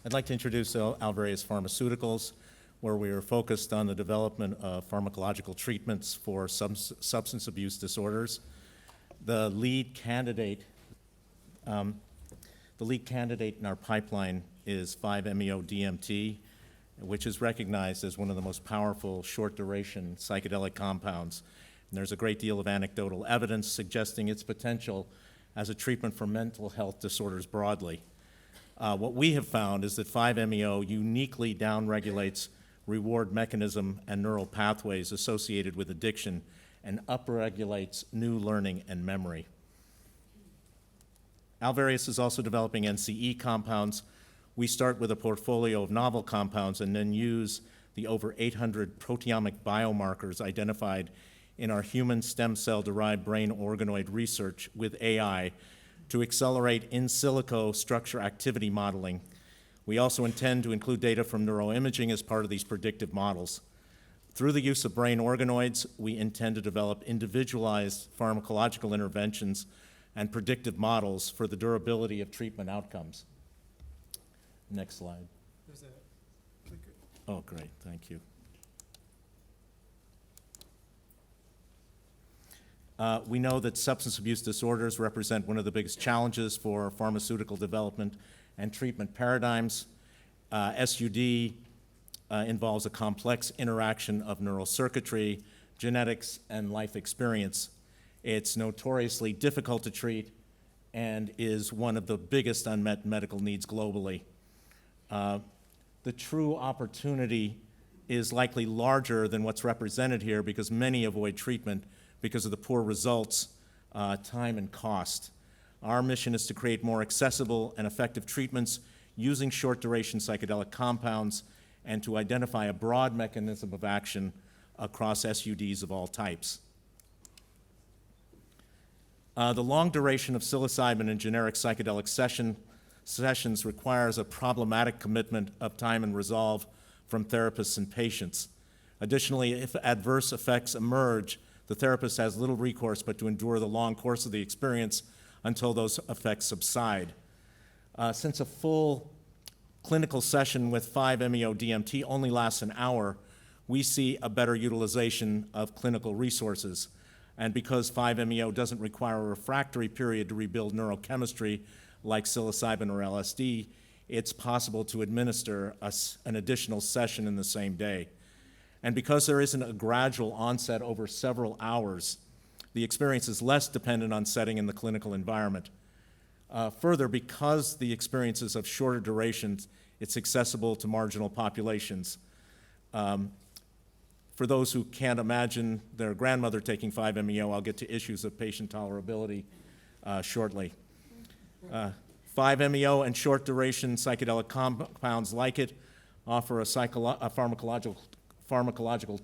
I'd like to introduce Alvarius Pharmaceuticals, where we are focused on the development of pharmacological treatments for substance abuse disorders. The lead candidate in our pipeline is 5-MeO-DMT, which is recognized as one of the most powerful short-duration psychedelic compounds. And there's a great deal of anecdotal evidence suggesting its potential as a treatment for mental health disorders broadly. What we have found is that 5-MeO uniquely downregulates reward mechanism and neural pathways associated with addiction and upregulates new learning and memory. Alvarius is also developing NCE compounds. We start with a portfolio of novel compounds and then use the over 800 proteomic biomarkers identified in our human stem cell-derived brain organoid research with AI to accelerate in silico structure activity modeling. We also intend to include data from neuroimaging as part of these predictive models. Through the use of brain organoids, we intend to develop individualized pharmacological interventions and predictive models for the durability of treatment outcomes. Next slide. There's a clicker. Oh, great, thank you. We know that substance abuse disorders represent one of the biggest challenges for pharmaceutical development and treatment paradigms. SUD involves a complex interaction of neural circuitry, genetics, and life experience. It's notoriously difficult to treat and is one of the biggest unmet medical needs globally. The true opportunity is likely larger than what's represented here because many avoid treatment because of the poor results, time, and cost. Our mission is to create more accessible and effective treatments using short-duration psychedelic compounds and to identify a broad mechanism of action across SUDs of all types. The long duration of psilocybin and generic psychedelic sessions requires a problematic commitment of time and resolve from therapists and patients. Additionally, if adverse effects emerge, the therapist has little recourse but to endure the long course of the experience until those effects subside. Since a full clinical session with 5-MeO-DMT only lasts an hour, we see a better utilization of clinical resources. And because 5-MeO doesn't require a refractory period to rebuild neurochemistry like psilocybin or LSD, it's possible to administer an additional session in the same day. And because there isn't a gradual onset over several hours, the experience is less dependent on setting in the clinical environment. Further, because the experience is of shorter durations, it's accessible to marginal populations. For those who can't imagine their grandmother taking 5-MeO, I'll get to issues of patient tolerability shortly. 5-MeO and short-duration psychedelic compounds like it offer a pharmacological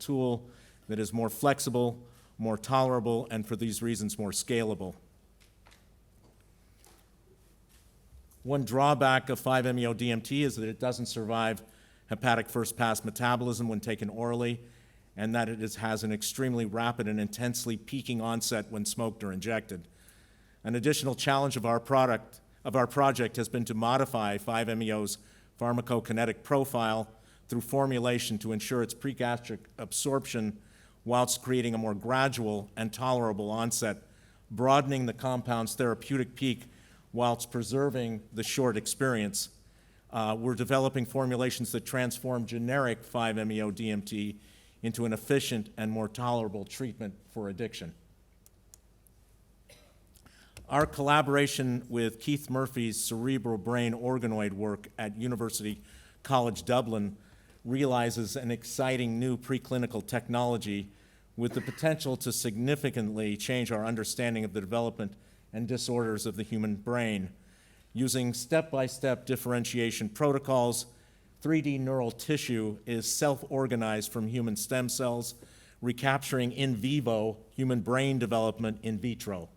tool that is more flexible, more tolerable, and for these reasons, more scalable. One drawback of 5-MeO-DMT is that it doesn't survive hepatic first-pass metabolism when taken orally, and that it has an extremely rapid and intensely peaking onset when smoked or injected. An additional challenge of our project has been to modify 5-MeO's pharmacokinetic profile through formulation to ensure its pregastric absorption whilst creating a more gradual and tolerable onset, broadening the compound's therapeutic peak whilst preserving the short experience. We're developing formulations that transform generic 5-MeO-DMT into an efficient and more tolerable treatment for addiction. Our collaboration with Keith Murphy's cerebral brain organoid work at University College Dublin realizes an exciting new preclinical technology with the potential to significantly change our understanding of the development and disorders of the human brain. Using step-by-step differentiation protocols, 3D neural tissue is self-organized from human stem cells, recapturing in vivo human brain development in vitro.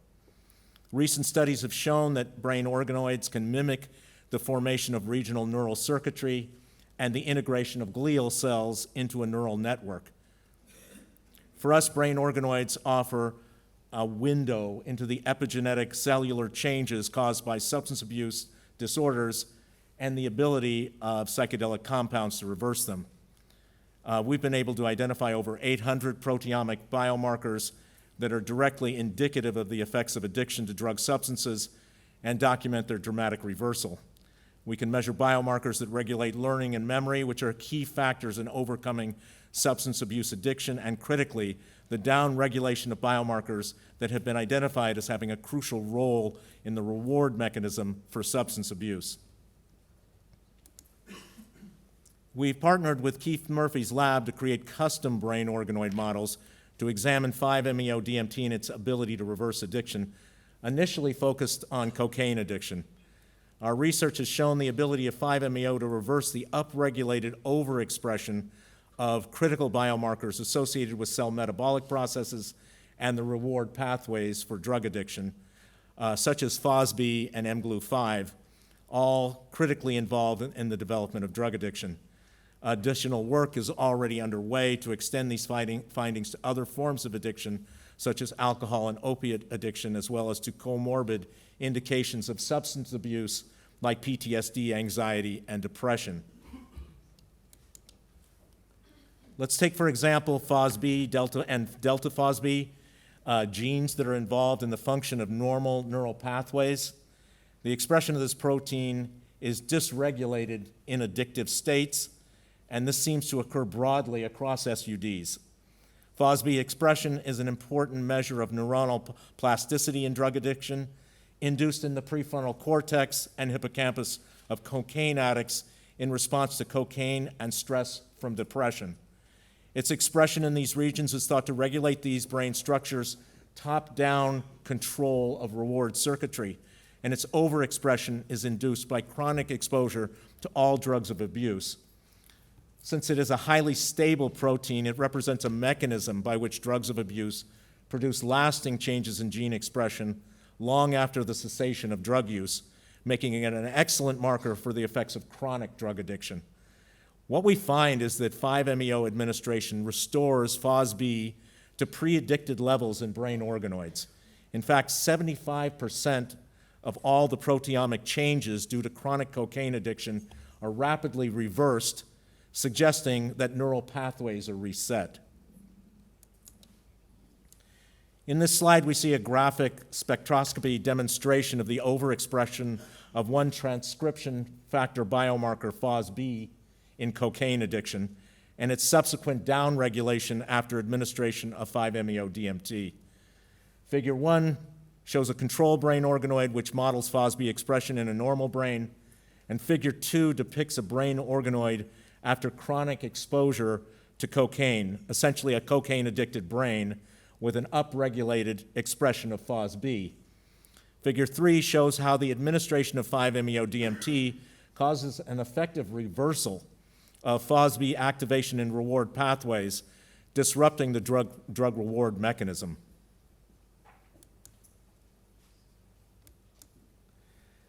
Recent studies have shown that brain organoids can mimic the formation of regional neural circuitry and the integration of glial cells into a neural network. For us, brain organoids offer a window into the epigenetic cellular changes caused by substance abuse disorders and the ability of psychedelic compounds to reverse them. We've been able to identify over 800 proteomic biomarkers that are directly indicative of the effects of addiction to drug substances and document their dramatic reversal. We can measure biomarkers that regulate learning and memory, which are key factors in overcoming substance abuse addiction, and critically, the downregulation of biomarkers that have been identified as having a crucial role in the reward mechanism for substance abuse. We've partnered with Keith Murphy's lab to create custom brain organoid models to examine 5-MeO-DMT and its ability to reverse addiction, initially focused on cocaine addiction. Our research has shown the ability of 5-MeO to reverse the upregulated overexpression of critical biomarkers associated with cell metabolic processes and the reward pathways for drug addiction, such as FOSB and mGlu5, all critically involved in the development of drug addiction. Additional work is already underway to extend these findings to other forms of addiction, such as alcohol and opiate addiction, as well as to comorbid indications of substance abuse like PTSD, anxiety, and depression. Let's take, for example, FOSB, delta FOSB, genes that are involved in the function of normal neural pathways. The expression of this protein is dysregulated in addictive states, and this seems to occur broadly across SUDs. FOSB expression is an important measure of neuronal plasticity in drug addiction, induced in the prefrontal cortex and hippocampus of cocaine addicts in response to cocaine and stress from depression. Its expression in these regions is thought to regulate these brain structures' top-down control of reward circuitry, and its overexpression is induced by chronic exposure to all drugs of abuse. Since it is a highly stable protein, it represents a mechanism by which drugs of abuse produce lasting changes in gene expression long after the cessation of drug use, making it an excellent marker for the effects of chronic drug addiction. What we find is that 5-MeO administration restores FOSB to pre-addicted levels in brain organoids. In fact, 75% of all the proteomic changes due to chronic cocaine addiction are rapidly reversed, suggesting that neural pathways are reset. In this slide, we see a graphic spectroscopy demonstration of the overexpression of one transcription factor biomarker, FOSB, in cocaine addiction, and its subsequent downregulation after administration of 5-MeO-DMT. Figure 1 shows a control brain organoid which models FOSB expression in a normal brain, and Figure 2 depicts a brain organoid after chronic exposure to cocaine, essentially a cocaine-addicted brain with an upregulated expression of FOSB. Figure 3 shows how the administration of 5-MeO-DMT causes an effective reversal of FOSB activation in reward pathways, disrupting the drug reward mechanism.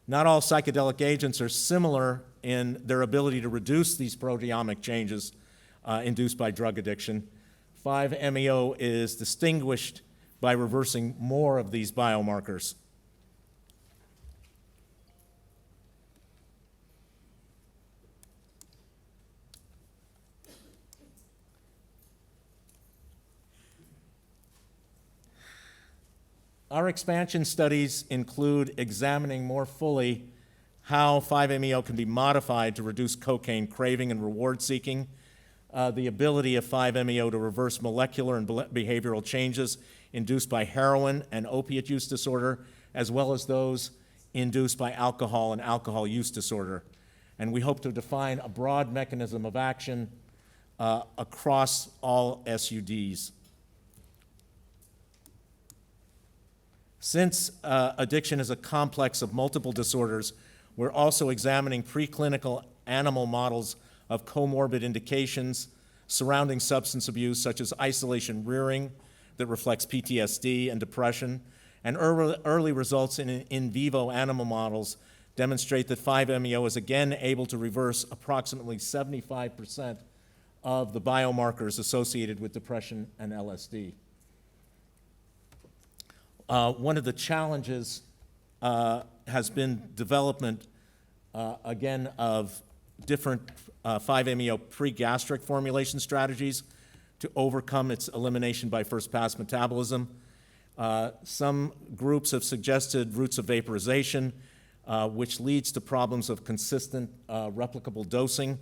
Not all psychedelic agents are similar in their ability to reduce these proteomic changes induced by drug addiction. 5-MeO is distinguished by reversing more of these biomarkers. Our expansion studies include examining more fully how 5-MeO can be modified to reduce cocaine craving and reward seeking, the ability of 5-MeO to reverse molecular and behavioral changes induced by heroin and opiate use disorder, as well as those induced by alcohol and alcohol use disorder. And we hope to define a broad mechanism of action across all SUDs. Since addiction is a complex of multiple disorders, we're also examining preclinical animal models of comorbid indications surrounding substance abuse, such as isolation rearing that reflects PTSD and depression, and early results in vivo animal models demonstrate that 5-MeO is again able to reverse approximately 75% of the biomarkers associated with depression and LSD. One of the challenges has been development again, of different 5-MeO pre-gastric formulation strategies to overcome its elimination by first-pass metabolism. Some groups have suggested routes of vaporization, which leads to problems of consistent replicable dosing.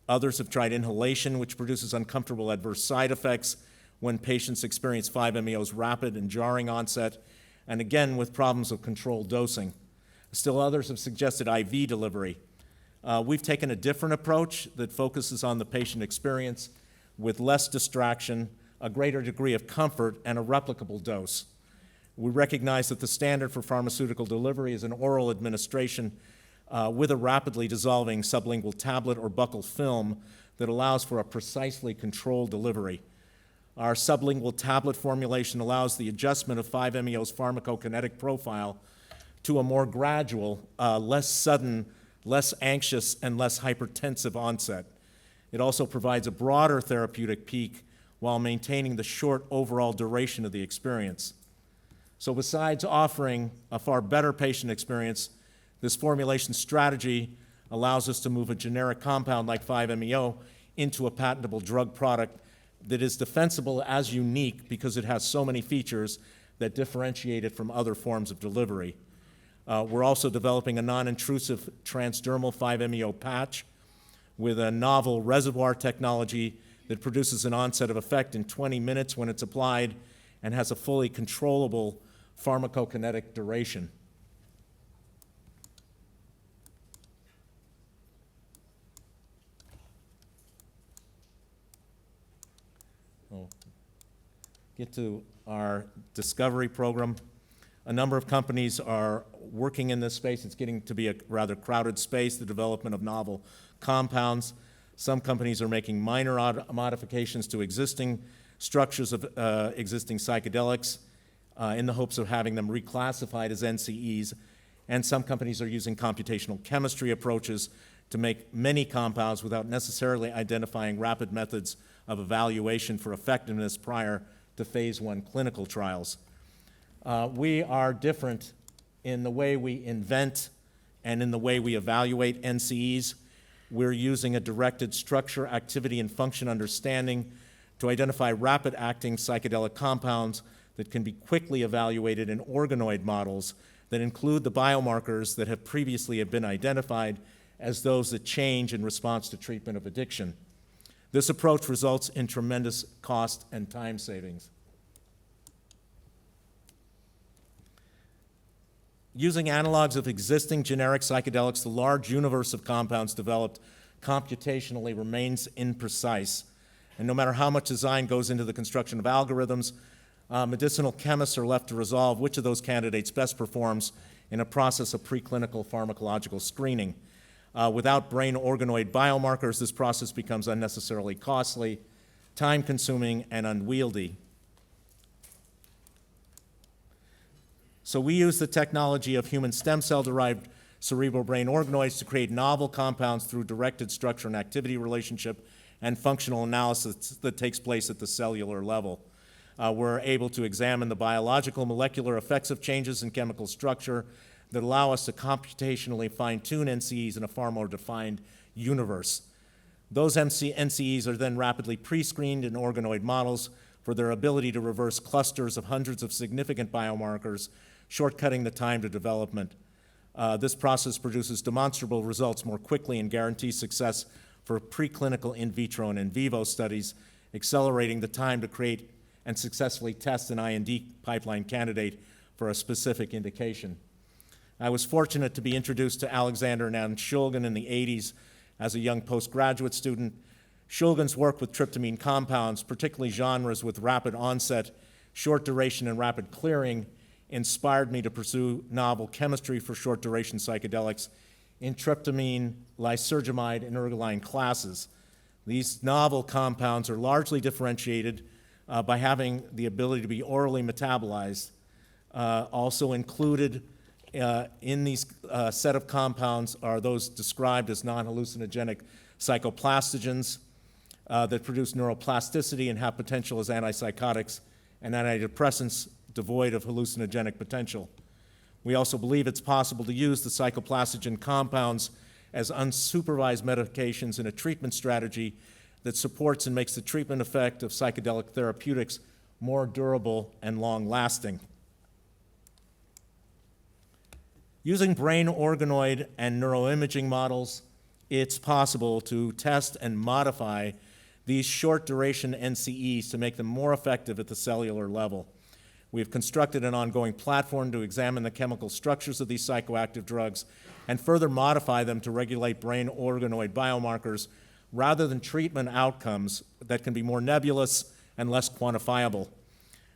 Others have tried inhalation, which produces uncomfortable adverse side effects when patients experience 5-MeO's rapid and jarring onset, and again with problems of controlled dosing. Still others have suggested IV delivery. We've taken a different approach that focuses on the patient experience with less distraction, a greater degree of comfort, and a replicable dose. We recognize that the standard for pharmaceutical delivery is an oral administration with a rapidly dissolving sublingual tablet or buccal film that allows for a precisely controlled delivery. Our sublingual tablet formulation allows the adjustment of 5-MeO's pharmacokinetic profile to a more gradual, less sudden, less anxious, and less hypertensive onset. It also provides a broader therapeutic peak while maintaining the short overall duration of the experience. So besides offering a far better patient experience, this formulation strategy allows us to move a generic compound like 5-MeO into a patentable drug product that is defensible as unique because it has so many features that differentiate it from other forms of delivery. We're also developing a non-intrusive transdermal 5-MeO patch with a novel reservoir technology that produces an onset of effect in 20 minutes when it's applied and has a fully controllable pharmacokinetic duration. Get to our discovery program. A number of companies are working in this space. It's getting to be a rather crowded space, the development of novel compounds. Some companies are making minor modifications to existing structures of existing psychedelics in the hopes of having them reclassified as NCEs. And some companies are using computational chemistry approaches to make many compounds without necessarily identifying rapid methods of evaluation for effectiveness prior to phase 1 clinical trials. We are different in the way we invent and in the way we evaluate NCEs. We're using a directed structure, activity, and function understanding to identify rapid-acting psychedelic compounds that can be quickly evaluated in organoid models that include the biomarkers that have previously been identified as those that change in response to treatment of addiction. This approach results in tremendous cost and time savings. Using analogs of existing generic psychedelics, the large universe of compounds developed computationally remains imprecise. And no matter how much design goes into the construction of algorithms, medicinal chemists are left to resolve which of those candidates best performs in a process of preclinical pharmacological screening. Without brain organoid biomarkers, this process becomes unnecessarily costly, time-consuming, and unwieldy. So we use the technology of human stem cell-derived cerebral brain organoids to create novel compounds through directed structure and activity relationship and functional analysis that takes place at the cellular level. We're able to examine the biological molecular effects of changes in chemical structure that allow us to computationally fine-tune NCEs in a far more defined universe. Those NCEs are then rapidly pre-screened in organoid models for their ability to reverse clusters of hundreds of significant biomarkers, shortcutting the time to development. This process produces demonstrable results more quickly and guarantees success for preclinical in vitro and in vivo studies, accelerating the time to create and successfully test an IND pipeline candidate for a specific indication. I was fortunate to be introduced to Alexander and Ann Shulgin in the 80s as a young postgraduate student. Shulgin's work with tryptamine compounds, particularly genres with rapid onset, short duration, and rapid clearing, inspired me to pursue novel chemistry for short-duration psychedelics in tryptamine, lysergamide, and ergoline classes. These novel compounds are largely differentiated by having the ability to be orally metabolized. Also included in these set of compounds are those described as non-hallucinogenic psychoplastogens that produce neuroplasticity and have potential as antipsychotics and antidepressants devoid of hallucinogenic potential. We also believe it's possible to use the psychoplastogen compounds as unsupervised medications in a treatment strategy that supports and makes the treatment effect of psychedelic therapeutics more durable and long-lasting. Using brain organoid and neuroimaging models, it's possible to test and modify these short-duration NCEs to make them more effective at the cellular level. We've constructed an ongoing platform to examine the chemical structures of these psychoactive drugs and further modify them to regulate brain organoid biomarkers rather than treatment outcomes that can be more nebulous and less quantifiable.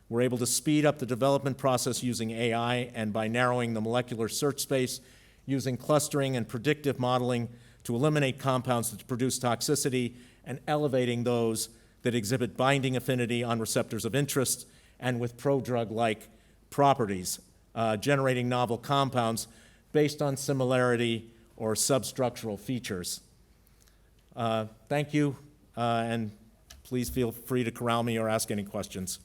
We're able to speed up the development process using AI and by narrowing the molecular search space using clustering and predictive modeling to eliminate compounds that produce toxicity and elevating those that exhibit binding affinity on receptors of interest and with prodrug-like properties, generating novel compounds based on similarity or substructural features. Thank you, and please feel free to corral me or ask any questions.